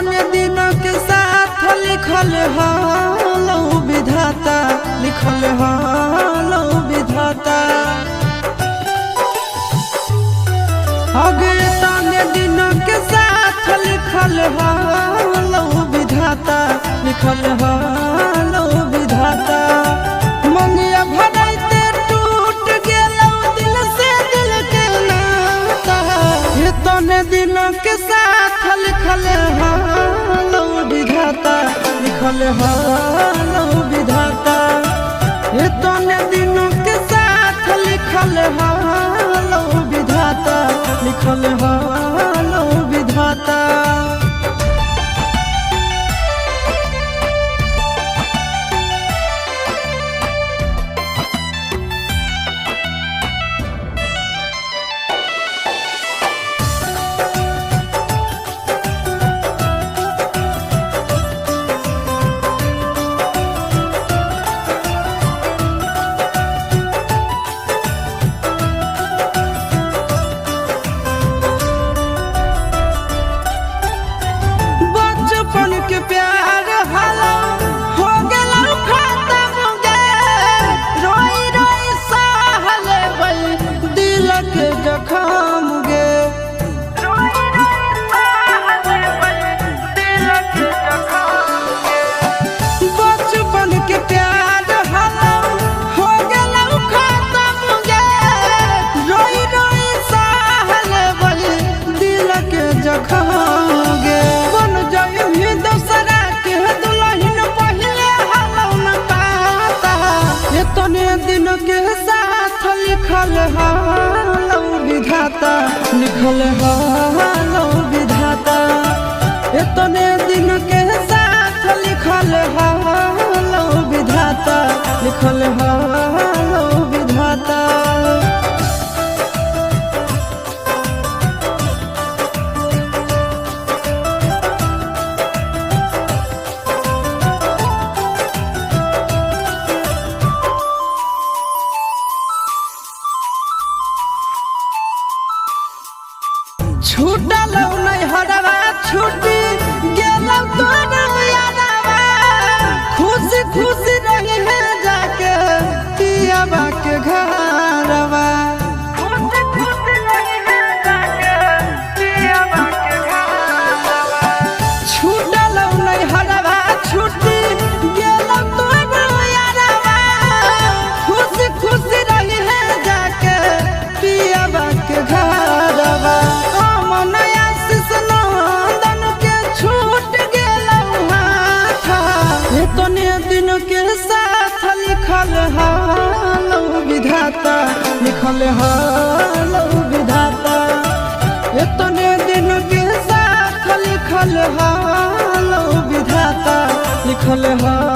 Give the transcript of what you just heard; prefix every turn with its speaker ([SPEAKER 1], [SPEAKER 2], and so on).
[SPEAKER 1] तने दिन के साथ लिखल हालो विधाता, लिखल हालो विधाता। आगे तने दिन के साथ लिखल हालो विधाता, लिखल हालो विधाता। मंगिया भराइते टूट गेलो दिल से दिल के नाता, ये तने दिन के साथ लिखल हालो विधाता, लिखल हालो विधाता। ये तने दिन के साथ लिखल हालो विधाता, लिखल हालो विधाता। बचपन के प्यार हालो हो गेला खत्म गे, रोई रोई सहल बई दिल के जखम गे। बचपन के प्यार हालो हो गेला खत्म गे, रोई रोई सहल बई दिल के जखम गे। बन जाई दूसरा के दुल्हन पहले हालो न पाता, ये तने दिन के साथ लिखल हालो विधाता, लिखल हालो विधाता। ये तने दिन के साथ लिखल हालो विधाता, लिखल हालो विधाता। छूटल नहीं हरवा छूटी गेलौ तोर यादवा, खुशी खुशी रही है जाके पियाबा के घरवा। छूटल नहीं हरवा छूटी गेलौ तोर यादवा, खुशी खुशी रही है जाके पियाबा के घरवा। तने दिन के साथ लिखल हालो विधाता, लिखल हालो विधाता। ये तने दिन के साथ लिखल हालो विधाता, लिखल हालो